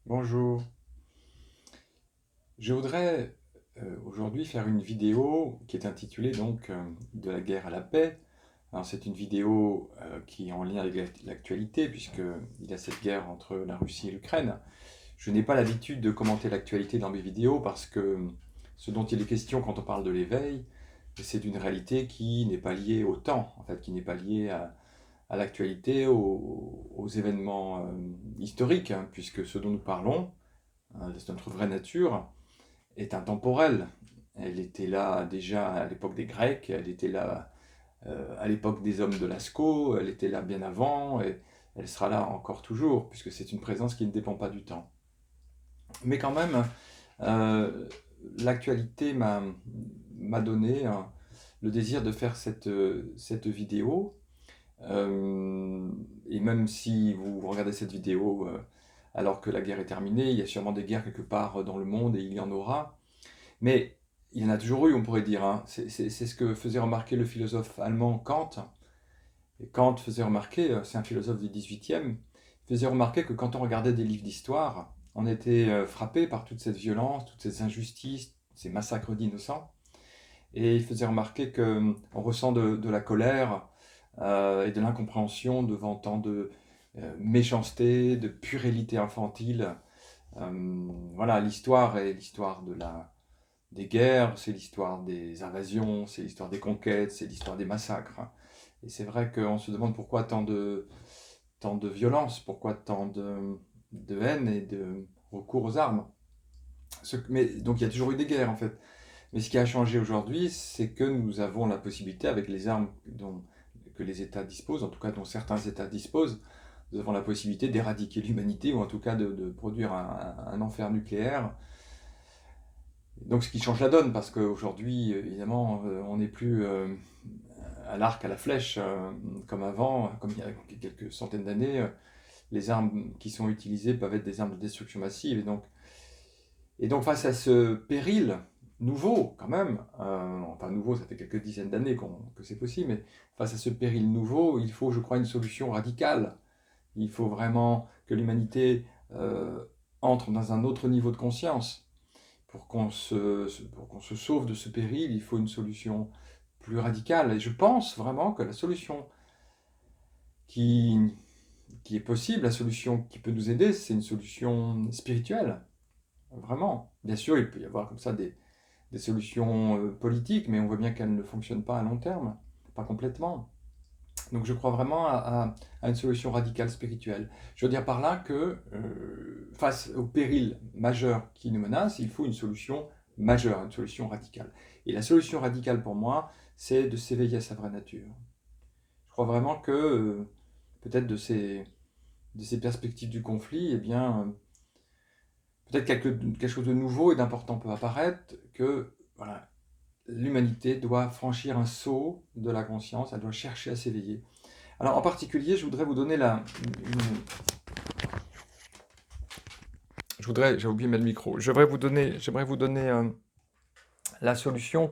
Bonjour, je voudrais aujourd'hui faire une vidéo qui est intitulée donc de la guerre à la paix. Alors c'est une vidéo qui est en lien avec l'actualité puisqu'il y a cette guerre entre la Russie et l'Ukraine. Je n'ai pas l'habitude de commenter l'actualité dans mes vidéos parce que ce dont il est question quand on parle de l'éveil, c'est d'une réalité qui n'est pas liée au temps, en fait, qui n'est pas liée à l'actualité, aux événements historiques, hein, puisque ce dont nous parlons, c'est notre vraie nature, est intemporelle. Elle était là déjà à l'époque des Grecs, elle était là à l'époque des hommes de Lascaux, elle était là bien avant, et elle sera là encore toujours, puisque c'est une présence qui ne dépend pas du temps. Mais quand même, euh, l'actualité m'a donné le désir de faire cette vidéo. Et même si vous regardez cette vidéo alors que la guerre est terminée, il y a sûrement des guerres quelque part dans le monde et il y en aura. Mais il y en a toujours eu, on pourrait dire, hein. C'est ce que faisait remarquer le philosophe allemand Kant. Et Kant faisait remarquer, c'est un philosophe du 18e, faisait remarquer que quand on regardait des livres d'histoire, on était frappé par toute cette violence, toutes ces injustices, ces massacres d'innocents. Et il faisait remarquer qu'on ressent de la colère et de l'incompréhension devant tant de méchanceté, de puérilité infantile. Voilà, l'histoire est l'histoire des guerres, c'est l'histoire des invasions, c'est l'histoire des conquêtes, c'est l'histoire des massacres. Et c'est vrai qu'on se demande pourquoi tant de violence, pourquoi tant de haine et de recours aux armes. Mais, donc il y a toujours eu des guerres en fait. Mais ce qui a changé aujourd'hui, c'est que nous avons la possibilité, avec les armes que les États disposent, en tout cas dont certains États disposent, nous avons la possibilité d'éradiquer l'humanité, ou en tout cas de produire un enfer nucléaire. Donc ce qui change la donne, parce qu'aujourd'hui, évidemment, on n'est plus à l'arc, à la flèche, comme avant, comme il y a quelques centaines d'années. Les armes qui sont utilisées peuvent être des armes de destruction massive. Et donc face à ce péril nouveau, quand même, enfin nouveau, ça fait quelques dizaines d'années que c'est possible, mais face à ce péril nouveau, il faut, je crois, une solution radicale. Il faut vraiment que l'humanité entre dans un autre niveau de conscience. Pour qu'on se sauve de ce péril, il faut une solution plus radicale. Et je pense vraiment que la solution qui, qui est possible, la solution qui peut nous aider, c'est une solution spirituelle. Vraiment. Bien sûr, il peut y avoir comme ça des solutions politiques, mais on voit bien qu'elles ne fonctionnent pas à long terme, pas complètement. Donc je crois vraiment à une solution radicale spirituelle. Je veux dire par là que face au péril majeur qui nous menace, il faut une solution majeure, une solution radicale. Et la solution radicale pour moi, c'est de s'éveiller à sa vraie nature. Je crois vraiment que peut-être de ces perspectives du conflit, eh bien, peut-être quelque chose de nouveau et d'important peut apparaître, que voilà, l'humanité doit franchir un saut de la conscience, elle doit chercher à s'éveiller. Alors en particulier, je voudrais vous donner j'ai oublié de mettre le micro. J'aimerais vous donner la solution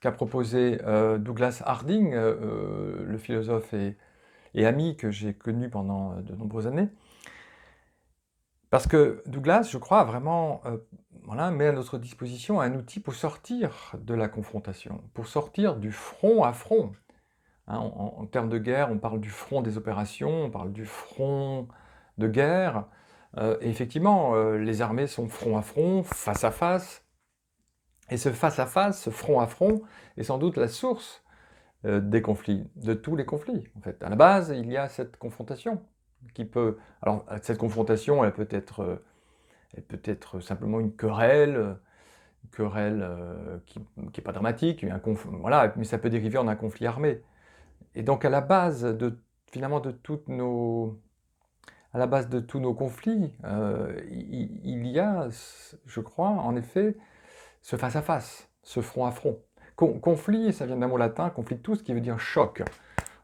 qu'a proposé Douglas Harding, le philosophe et ami que j'ai connu pendant de nombreuses années. Parce que Douglas, je crois, vraiment voilà, met à notre disposition un outil pour sortir de la confrontation, pour sortir du front à front. Hein, en termes de guerre, on parle du front des opérations, on parle du front de guerre. Et effectivement, les armées sont front à front, face à face. Et ce face à face, ce front à front, est sans doute la source des conflits, de tous les conflits. En fait, à la base, il y a cette confrontation qui peut. Alors, cette confrontation, elle peut être simplement une querelle qui n'est pas dramatique, voilà, mais ça peut dériver en un conflit armé. Et donc à la base finalement à la base de tous nos conflits, il y a, je crois, en effet, ce face-à-face, ce front à front. Conflit, ça vient d'un mot latin, conflictus, qui veut dire choc.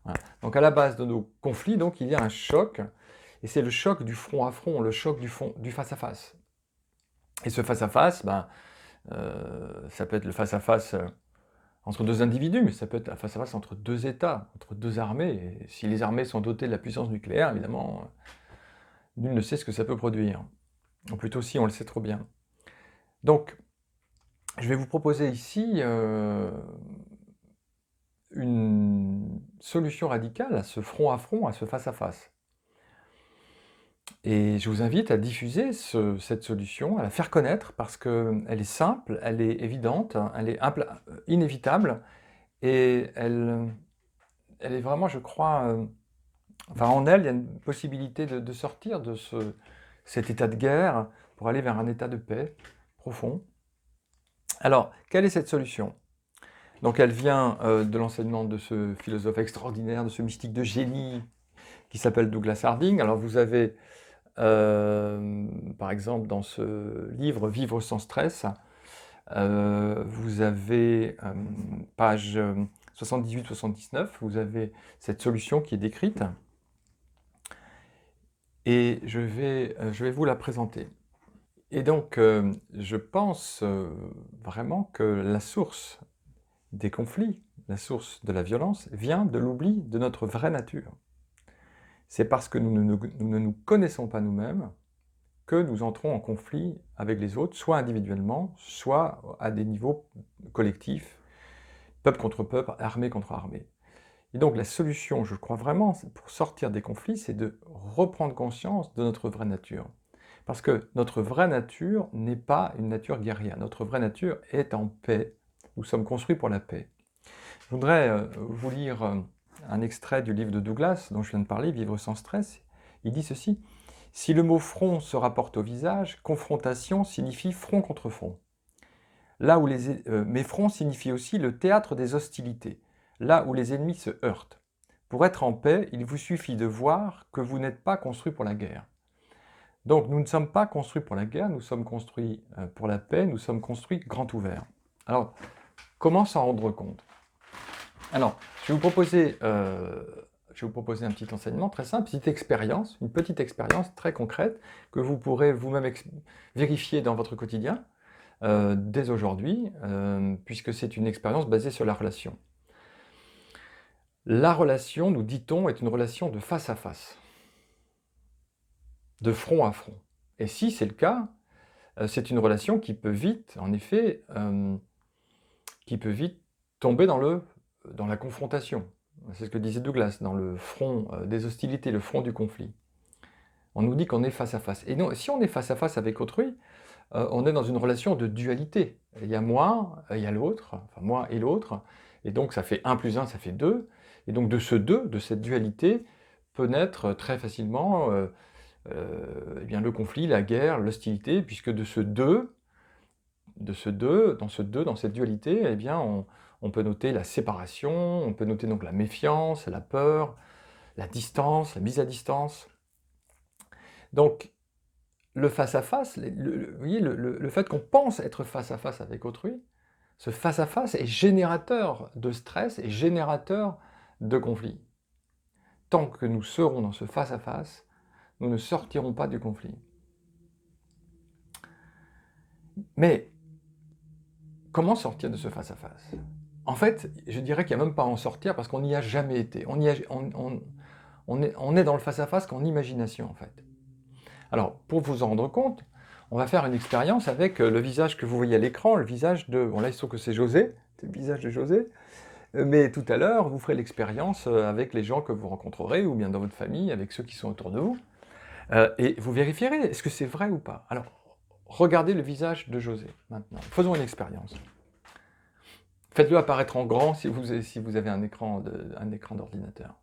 Voilà. Donc à la base de nos conflits, donc, il y a un choc, et c'est le choc du front à front, le choc du face-à-face. Et ce face-à-face, ça peut être le face-à-face entre deux individus, mais ça peut être un face-à-face entre deux États, entre deux armées. Et si les armées sont dotées de la puissance nucléaire, évidemment, nul ne sait ce que ça peut produire. ou plutôt si, on le sait trop bien. Donc, je vais vous proposer ici une solution radicale à ce front à front, à ce face à face. Et je vous invite à diffuser cette solution, à la faire connaître, parce qu'elle est simple, elle est évidente, elle est inévitable, et elle est vraiment, je crois, enfin en elle, il y a une possibilité de sortir de cet état de guerre pour aller vers un état de paix profond. Alors, quelle est cette solution? Donc elle vient de l'enseignement de ce philosophe extraordinaire, de ce mystique de génie qui s'appelle Douglas Harding. Alors vous avez, par exemple, dans ce livre Vivre sans stress, vous avez, page 78-79, vous avez cette solution qui est décrite, et je vais vous la présenter. Et donc, je pense vraiment que la source des conflits, la source de la violence, vient de l'oubli de notre vraie nature. C'est parce que nous ne nous connaissons pas nous-mêmes que nous entrons en conflit avec les autres, soit individuellement, soit à des niveaux collectifs, peuple contre peuple, armée contre armée. Et donc la solution, je crois vraiment, pour sortir des conflits, c'est de reprendre conscience de notre vraie nature. Parce que notre vraie nature n'est pas une nature guerrière. Notre vraie nature est en paix. Nous sommes construits pour la paix. Je voudrais vous lire un extrait du livre de Douglas, dont je viens de parler, Vivre sans stress. Il dit ceci: « Si le mot front se rapporte au visage, confrontation signifie front contre front. Là où mais front signifie aussi le théâtre des hostilités, là où les ennemis se heurtent. Pour être en paix, il vous suffit de voir que vous n'êtes pas construit pour la guerre. » Donc nous ne sommes pas construits pour la guerre, nous sommes construits pour la paix, nous sommes construits grand ouverts. Alors, comment s'en rendre compte? Alors, je vais vous proposer un petit enseignement très simple, une petite expérience très concrète que vous pourrez vous-même vérifier dans votre quotidien dès aujourd'hui, puisque c'est une expérience basée sur la relation. La relation, nous dit-on, est une relation de face à face, de front à front. Et si c'est le cas, c'est une relation qui peut vite, en effet, tomber dans la confrontation. C'est ce que disait Douglas, dans le front des hostilités, le front du conflit. On nous dit qu'on est face à face. Et non, si on est face à face avec autrui, on est dans une relation de dualité. Il y a moi, il y a l'autre, enfin moi et l'autre, et donc ça fait 1 plus 1, ça fait 2. Et donc de ce 2, de cette dualité, peut naître très facilement eh bien, le conflit, la guerre, l'hostilité, puisque dans cette dualité, eh bien, on peut noter la séparation, on peut noter donc la méfiance, la peur, la distance, la mise à distance. Donc, le face-à-face, vous voyez, le fait qu'on pense être face-à-face avec autrui, ce face-à-face est générateur de stress et générateur de conflit. Tant que nous serons dans ce face-à-face, nous ne sortirons pas du conflit. Mais, comment sortir de ce face-à-face? En fait, je dirais qu'il n'y a même pas à en sortir parce qu'on n'y a jamais été. On est dans le face-à-face qu'en imagination, en fait. Alors, pour vous en rendre compte, on va faire une expérience avec le visage que vous voyez à l'écran, le visage de... Bon là, il se trouve que c'est José, c'est le visage de José, mais tout à l'heure, vous ferez l'expérience avec les gens que vous rencontrerez, ou bien dans votre famille, avec ceux qui sont autour de vous, et vous vérifierez, est-ce que c'est vrai ou pas? Alors, regardez le visage de José, maintenant. Faisons une expérience. Faites-le apparaître en grand si vous avez un écran d'ordinateur.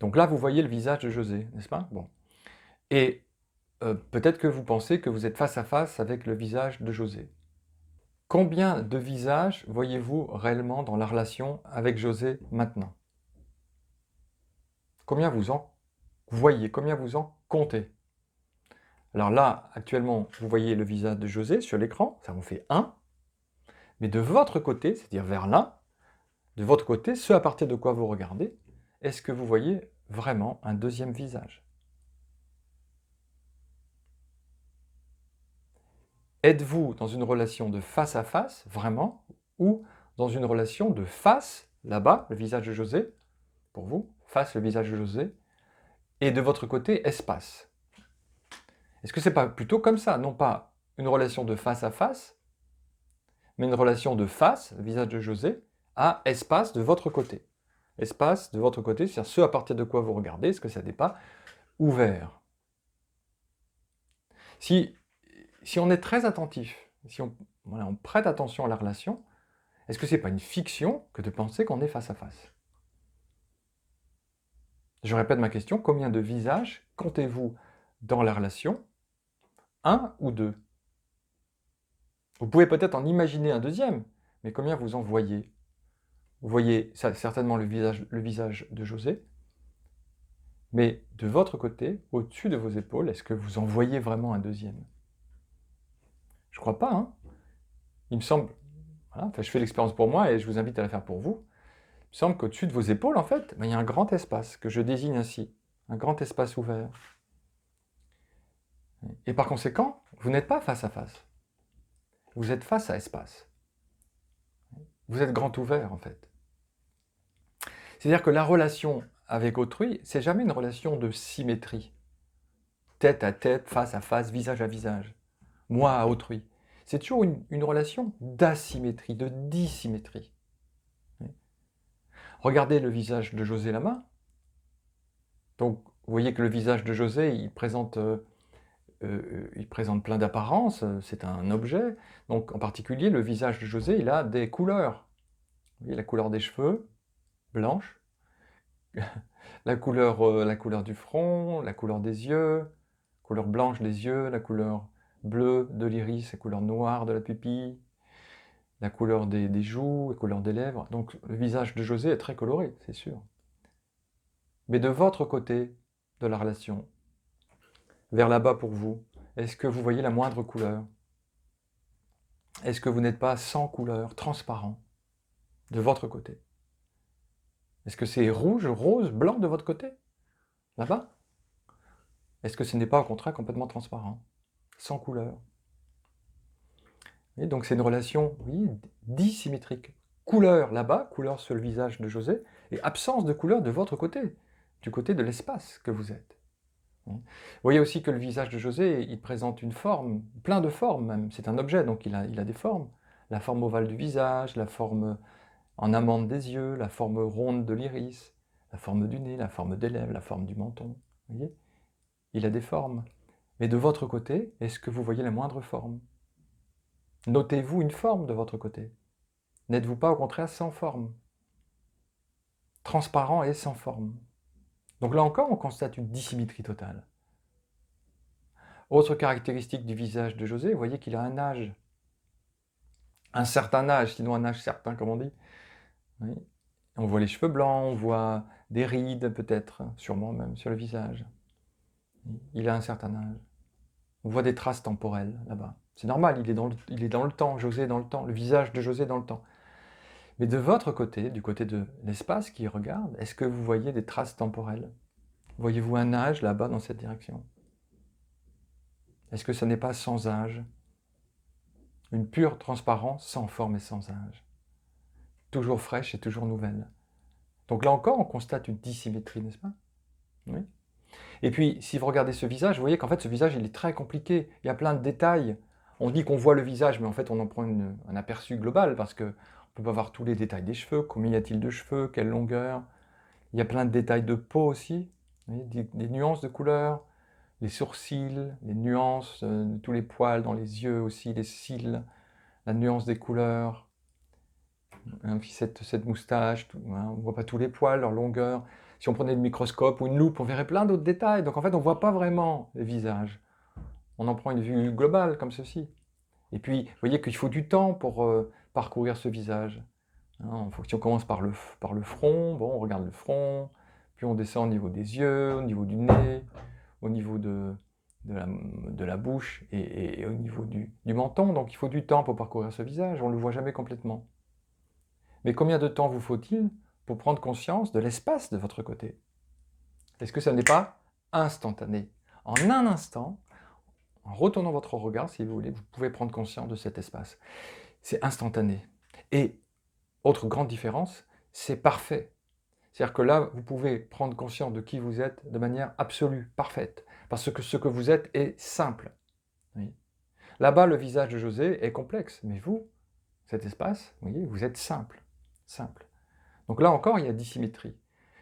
Donc là, vous voyez le visage de José, n'est-ce pas? Bon. Et peut-être que vous pensez que vous êtes face à face avec le visage de José. Combien de visages voyez-vous réellement dans la relation avec José maintenant? Combien vous en voyez? Combien vous en comptez? Alors là, actuellement, vous voyez le visage de José sur l'écran, ça vous fait 1. Mais de votre côté, c'est-à-dire vers là, de votre côté, ce à partir de quoi vous regardez, est-ce que vous voyez vraiment un deuxième visage? Êtes-vous dans une relation de face à face, vraiment, ou dans une relation de face, là-bas, le visage de José, pour vous, face le visage de José, et de votre côté, espace? Est-ce que c'est pas plutôt comme ça, non pas une relation de face à face, mais une relation de face, le visage de José, à espace de votre côté. Espace de votre côté, c'est-à-dire ce à partir de quoi vous regardez, est-ce que ça n'est pas ouvert? Si on est très attentif, si on, voilà, on prête attention à la relation, est-ce que c'est pas une fiction que de penser qu'on est face à face? Je répète ma question, combien de visages comptez-vous dans la relation? Un ou deux? Vous pouvez peut-être en imaginer un deuxième, mais combien vous en voyez? Vous voyez certainement le visage de José, mais de votre côté, au-dessus de vos épaules, est-ce que vous en voyez vraiment un deuxième? Je crois pas, hein? Il me semble, voilà, enfin, je fais l'expérience pour moi et je vous invite à la faire pour vous. Il me semble qu'au-dessus de vos épaules, en fait, ben, il y a un grand espace que je désigne ainsi, un grand espace ouvert. Et par conséquent, vous n'êtes pas face à face. Vous êtes face à espace. Vous êtes grand ouvert, en fait. C'est-à-dire que la relation avec autrui, c'est jamais une relation de symétrie. Tête à tête, face à face, visage à visage. Moi à autrui. C'est toujours une relation d'asymétrie, de dissymétrie. Regardez le visage de José Lama. Donc, vous voyez que le visage de José, il présente plein d'apparences, c'est un objet. Donc, en particulier, le visage de José, il a des couleurs. Vous voyez la couleur des cheveux, blanche, la couleur du front, la couleur des yeux, couleur blanche des yeux, la couleur bleue de l'iris, la couleur noire de la pupille, la couleur des joues, la couleur des lèvres. Donc le visage de José est très coloré, c'est sûr. Mais de votre côté de la relation, vers là-bas pour vous, est-ce que vous voyez la moindre couleur? Est-ce que vous n'êtes pas sans couleur, transparent, de votre côté? Est-ce que c'est rouge, rose, blanc de votre côté, là-bas? Est-ce que ce n'est pas au contraire complètement transparent, sans couleur? Et donc c'est une relation, oui, dissymétrique. Couleur là-bas, couleur sur le visage de José, et absence de couleur de votre côté, du côté de l'espace que vous êtes. Vous voyez aussi que le visage de José, il présente une forme, plein de formes même, c'est un objet, donc il a des formes. La forme ovale du visage, la forme en amande des yeux, la forme ronde de l'iris, la forme du nez, la forme des lèvres, la forme du menton. Vous voyez? Il a des formes. Mais de votre côté, est-ce que vous voyez la moindre forme? Notez-vous une forme de votre côté. N'êtes-vous pas au contraire sans forme? Transparent et sans forme. Donc là encore, on constate une dissymétrie totale. Autre caractéristique du visage de José, vous voyez qu'il a un âge. Un certain âge, sinon un âge certain, comme on dit. Oui. On voit les cheveux blancs, on voit des rides peut-être, sûrement même sur le visage. Il a un certain âge. On voit des traces temporelles là-bas. C'est normal, il est dans le temps, José est dans le temps, le visage de José est dans le temps. Mais de votre côté, du côté de l'espace qui regarde, est-ce que vous voyez des traces temporelles? Voyez-vous un âge là-bas dans cette direction? Est-ce que ce n'est pas sans âge? Une pure transparence sans forme et sans âge. Toujours fraîche et toujours nouvelle. Donc là encore, on constate une dissymétrie, n'est-ce pas? Oui. Et puis, si vous regardez ce visage, vous voyez qu'en fait, ce visage, il est très compliqué. Il y a plein de détails. On dit qu'on voit le visage, mais en fait, on en prend un aperçu global, parce qu'on ne peut pas voir tous les détails des cheveux. Combien y a-t-il de cheveux? Quelle longueur? Il y a plein de détails de peau aussi. Vous voyez, des nuances de couleurs, les sourcils, les nuances, tous les poils dans les yeux aussi, les cils, la nuance des couleurs. Hein, puis cette moustache, hein, on ne voit pas tous les poils, leur longueur. Si on prenait le microscope ou une loupe, on verrait plein d'autres détails. Donc en fait, on ne voit pas vraiment les visages. On en prend une vue globale, comme ceci. Et puis, vous voyez qu'il faut du temps pour parcourir ce visage. Hein, si on commence par le front, bon, on regarde le front, puis on descend au niveau des yeux, au niveau du nez, au niveau de la bouche et au niveau du menton. Donc il faut du temps pour parcourir ce visage, on ne le voit jamais complètement. Mais combien de temps vous faut-il pour prendre conscience de l'espace de votre côté? Est-ce que ça n'est pas instantané? En un instant, en retournant votre regard, si vous voulez, vous pouvez prendre conscience de cet espace. C'est instantané. Et, autre grande différence, c'est parfait. C'est-à-dire que là, vous pouvez prendre conscience de qui vous êtes de manière absolue, parfaite. Parce que ce que vous êtes est simple. Oui. Là-bas, le visage de José est complexe, mais vous, cet espace, vous voyez, vous êtes simple. Simple. Donc là encore, il y a dissymétrie.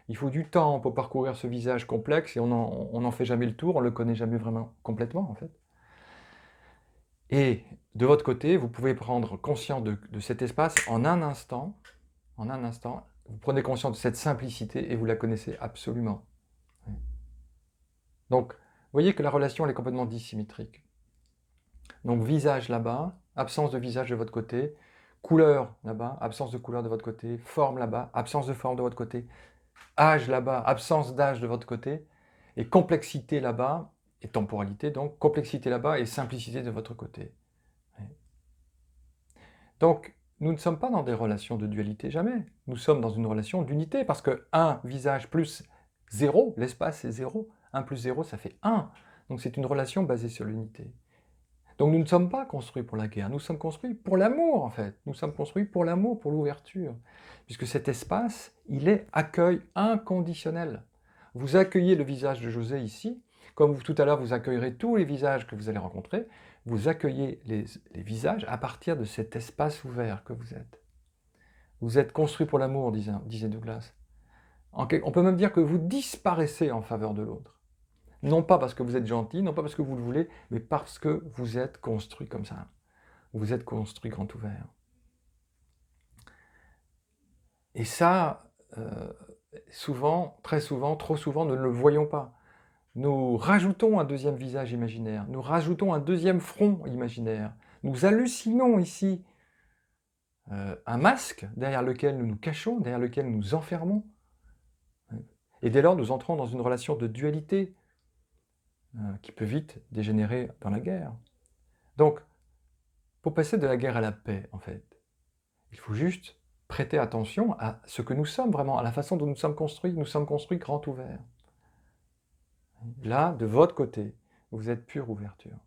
Il faut du temps pour parcourir ce visage complexe et on n'en fait jamais le tour, on ne le connaît jamais vraiment complètement en fait. Et de votre côté, vous pouvez prendre conscience de cet espace en un instant, vous prenez conscience de cette simplicité et vous la connaissez absolument. Donc, vous voyez que la relation elle est complètement dissymétrique. Donc visage là-bas, absence de visage de votre côté, couleur là-bas, absence de couleur de votre côté, forme là-bas, absence de forme de votre côté, âge là-bas, absence d'âge de votre côté, et complexité là-bas, et temporalité donc, complexité là-bas et simplicité de votre côté. Donc, nous ne sommes pas dans des relations de dualité, jamais. Nous sommes dans une relation d'unité, parce que 1 visage plus 0, l'espace c'est 0, 1 plus 0 ça fait 1. Donc c'est une relation basée sur l'unité. Donc nous ne sommes pas construits pour la guerre, nous sommes construits pour l'amour en fait. Nous sommes construits pour l'amour, pour l'ouverture. Puisque cet espace, il est accueil inconditionnel. Vous accueillez le visage de José ici, comme tout à l'heure vous accueillerez tous les visages que vous allez rencontrer, vous accueillez les visages à partir de cet espace ouvert que vous êtes. Vous êtes construit pour l'amour, disait Douglas. On peut même dire que vous disparaissez en faveur de l'autre. Non pas parce que vous êtes gentil, non pas parce que vous le voulez, mais parce que vous êtes construit comme ça. Vous êtes construit grand ouvert. Et ça, souvent, très souvent, trop souvent, nous ne le voyons pas. Nous rajoutons un deuxième visage imaginaire, nous rajoutons un deuxième front imaginaire. Nous hallucinons ici un masque derrière lequel nous nous cachons, derrière lequel nous nous enfermons. Et dès lors, nous entrons dans une relation de dualité qui peut vite dégénérer dans la guerre. Donc, pour passer de la guerre à la paix, en fait, il faut juste prêter attention à ce que nous sommes vraiment, à la façon dont nous sommes construits. Nous sommes construits grand ouverts. Là, de votre côté, vous êtes pure ouverture.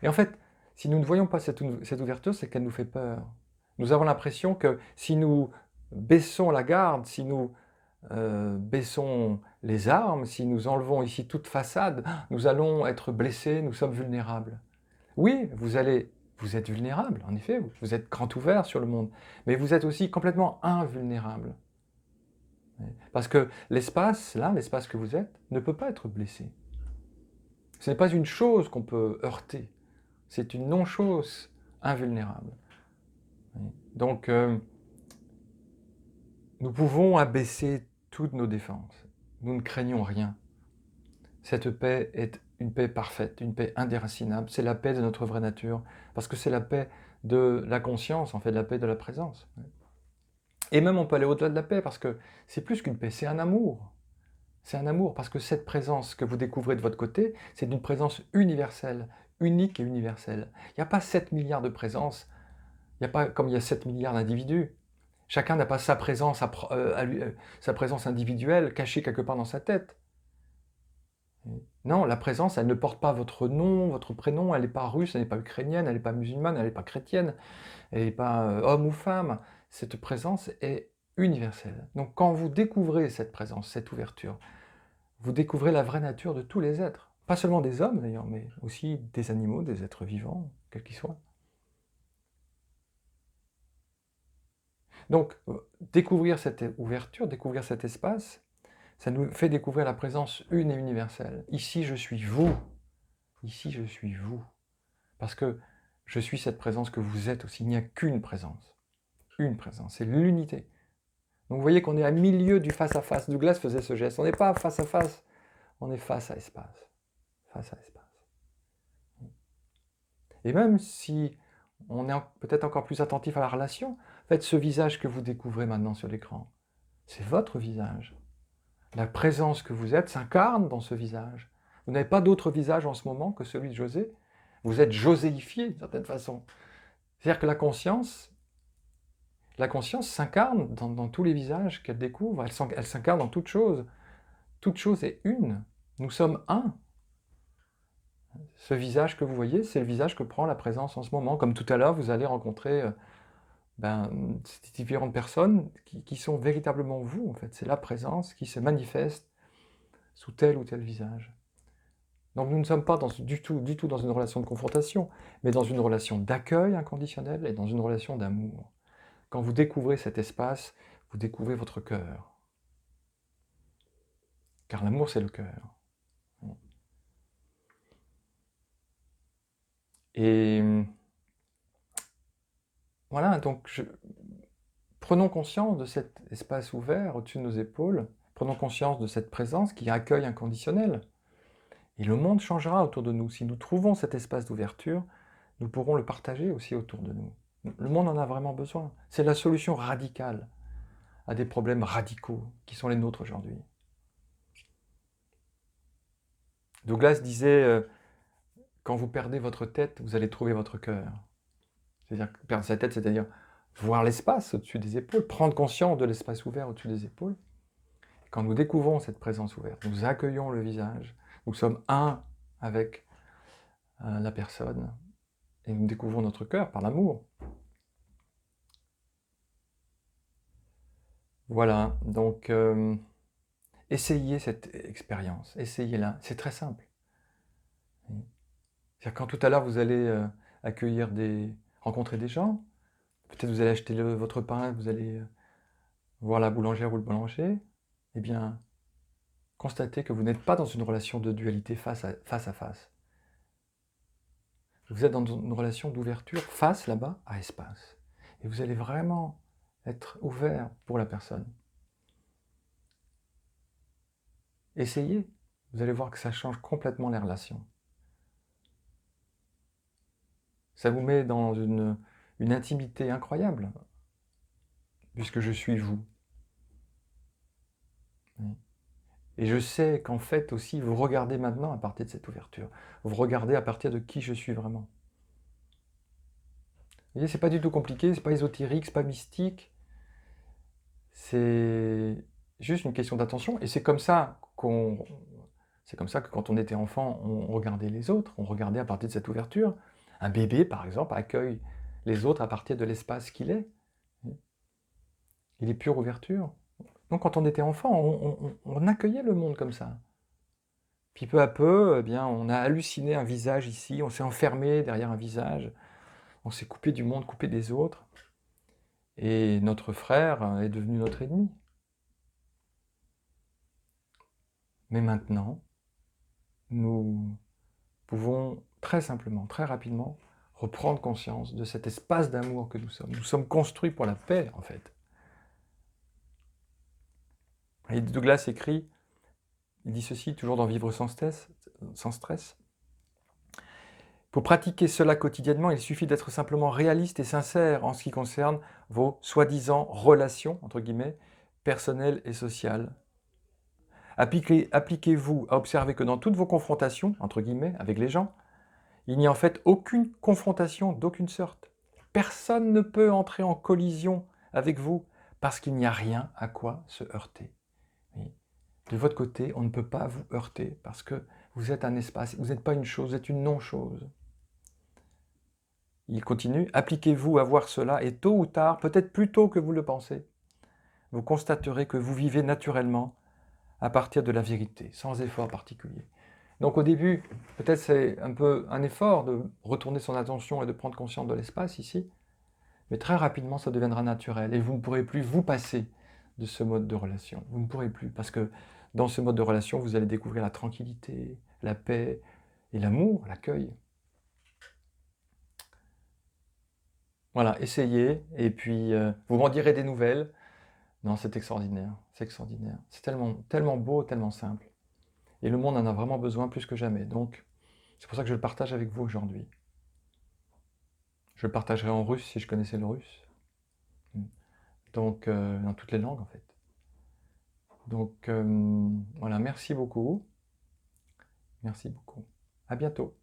Et en fait, si nous ne voyons pas cette ouverture, c'est qu'elle nous fait peur. Nous avons l'impression que si nous baissons la garde, si nous baissons les armes, si nous enlevons ici toute façade, nous allons être blessés, nous sommes vulnérables. Oui, vous êtes vulnérable, en effet, vous êtes grand ouvert sur le monde, mais vous êtes aussi complètement invulnérable. Parce que l'espace, là, l'espace que vous êtes, ne peut pas être blessé. Ce n'est pas une chose qu'on peut heurter, c'est une non-chose invulnérable. Donc, nous pouvons abaisser toutes nos défenses. Nous ne craignons rien. Cette paix est une paix parfaite, une paix indéracinable. C'est la paix de notre vraie nature, parce que c'est la paix de la conscience, en fait, la paix de la présence. Et même on peut aller au-delà de la paix, parce que c'est plus qu'une paix, c'est un amour. C'est un amour, parce que cette présence que vous découvrez de votre côté, c'est une présence universelle, unique et universelle. Il n'y a pas 7 milliards de présences, il n'y a pas comme il y a 7 milliards d'individus. Chacun n'a pas sa présence, sa présence individuelle cachée quelque part dans sa tête. Non, la présence, elle ne porte pas votre nom, votre prénom, elle n'est pas russe, elle n'est pas ukrainienne, elle n'est pas musulmane, elle n'est pas chrétienne, elle n'est pas homme ou femme. Cette présence est universelle. Donc quand vous découvrez cette présence, cette ouverture, vous découvrez la vraie nature de tous les êtres. Pas seulement des hommes d'ailleurs, mais aussi des animaux, des êtres vivants, quels qu'ils soient. Donc, découvrir cette ouverture, découvrir cet espace, ça nous fait découvrir la présence une et universelle. Ici, je suis vous. Ici, je suis vous. Parce que je suis cette présence que vous êtes aussi. Il n'y a qu'une présence. Une présence. C'est l'unité. Donc, vous voyez qu'on est à milieu du face-à-face. Douglas faisait ce geste. On n'est pas face à face, on est face à espace. Face à espace. Et même si on est peut-être encore plus attentif à la relation, en fait, ce visage que vous découvrez maintenant sur l'écran, c'est votre visage. La présence que vous êtes s'incarne dans ce visage. Vous n'avez pas d'autre visage en ce moment que celui de José. Vous êtes joséifié d'une certaine façon. C'est-à-dire que la conscience s'incarne dans tous les visages qu'elle découvre. Elle s'incarne dans toute chose. Toute chose est une. Nous sommes un. Ce visage que vous voyez, c'est le visage que prend la présence en ce moment. Comme tout à l'heure, vous allez rencontrer ces différentes personnes qui sont véritablement vous, en fait. C'est la présence qui se manifeste sous tel ou tel visage. Donc nous ne sommes pas du tout dans une relation de confrontation, mais dans une relation d'accueil inconditionnel et dans une relation d'amour. Quand vous découvrez cet espace, vous découvrez votre cœur. Car l'amour, c'est le cœur. Et voilà, donc prenons conscience de cet espace ouvert au-dessus de nos épaules, prenons conscience de cette présence qui accueille inconditionnel. Et le monde changera autour de nous. Si nous trouvons cet espace d'ouverture, nous pourrons le partager aussi autour de nous. Le monde en a vraiment besoin. C'est la solution radicale à des problèmes radicaux qui sont les nôtres aujourd'hui. Douglas disait quand vous perdez votre tête, vous allez trouver votre cœur. C'est-à-dire perdre sa tête, c'est-à-dire voir l'espace au-dessus des épaules, prendre conscience de l'espace ouvert au-dessus des épaules. Et quand nous découvrons cette présence ouverte, nous accueillons le visage, nous sommes un avec la personne, et nous découvrons notre cœur par l'amour. Voilà, donc essayez cette expérience, essayez-la, c'est très simple. C'est-à-dire quand tout à l'heure vous allez rencontrer des gens, peut-être vous allez acheter votre pain, vous allez voir la boulangère ou le boulanger, eh bien, constatez que vous n'êtes pas dans une relation de dualité face à face. Vous êtes dans une relation d'ouverture face là-bas à espace. Et vous allez vraiment être ouvert pour la personne. Essayez, vous allez voir que ça change complètement les relations. Ça vous met dans une intimité incroyable, puisque je suis vous. Et je sais qu'en fait aussi, vous regardez maintenant à partir de cette ouverture. Vous regardez à partir de qui je suis vraiment. Vous voyez, c'est pas du tout compliqué, c'est pas ésotérique, c'est pas mystique. C'est juste une question d'attention. Et c'est comme ça que quand on était enfant, on regardait les autres, on regardait à partir de cette ouverture. Un bébé, par exemple, accueille les autres à partir de l'espace qu'il est. Il est pure ouverture. Donc quand on était enfant, on accueillait le monde comme ça. Puis peu à peu, eh bien, on a halluciné un visage ici, on s'est enfermé derrière un visage, on s'est coupé du monde, coupé des autres. Et notre frère est devenu notre ennemi. Mais maintenant, nous pouvons très simplement, très rapidement, reprendre conscience de cet espace d'amour que nous sommes. Nous sommes construits pour la paix, en fait. Et Douglas écrit, il dit ceci, toujours dans Vivre sans stress. Pour pratiquer cela quotidiennement, il suffit d'être simplement réaliste et sincère en ce qui concerne vos soi-disant relations, entre guillemets, personnelles et sociales. Appliquez-vous à observer que dans toutes vos confrontations, entre guillemets, avec les gens, il n'y a en fait aucune confrontation d'aucune sorte. Personne ne peut entrer en collision avec vous parce qu'il n'y a rien à quoi se heurter. Oui. De votre côté, on ne peut pas vous heurter parce que vous êtes un espace, vous n'êtes pas une chose, vous êtes une non-chose. Il continue, appliquez-vous à voir cela et tôt ou tard, peut-être plus tôt que vous le pensez, vous constaterez que vous vivez naturellement à partir de la vérité, sans effort particulier. Donc au début, peut-être c'est un peu un effort de retourner son attention et de prendre conscience de l'espace ici, mais très rapidement ça deviendra naturel et vous ne pourrez plus vous passer de ce mode de relation. Vous ne pourrez plus, parce que dans ce mode de relation, vous allez découvrir la tranquillité, la paix et l'amour, l'accueil. Voilà, essayez, et puis vous m'en direz des nouvelles. Non, c'est extraordinaire, c'est extraordinaire. C'est tellement, tellement beau, tellement simple. Et le monde en a vraiment besoin plus que jamais. Donc, c'est pour ça que je le partage avec vous aujourd'hui. Je le partagerai en russe si je connaissais le russe. Donc, dans toutes les langues en fait. Donc, voilà, merci beaucoup. Merci beaucoup. À bientôt.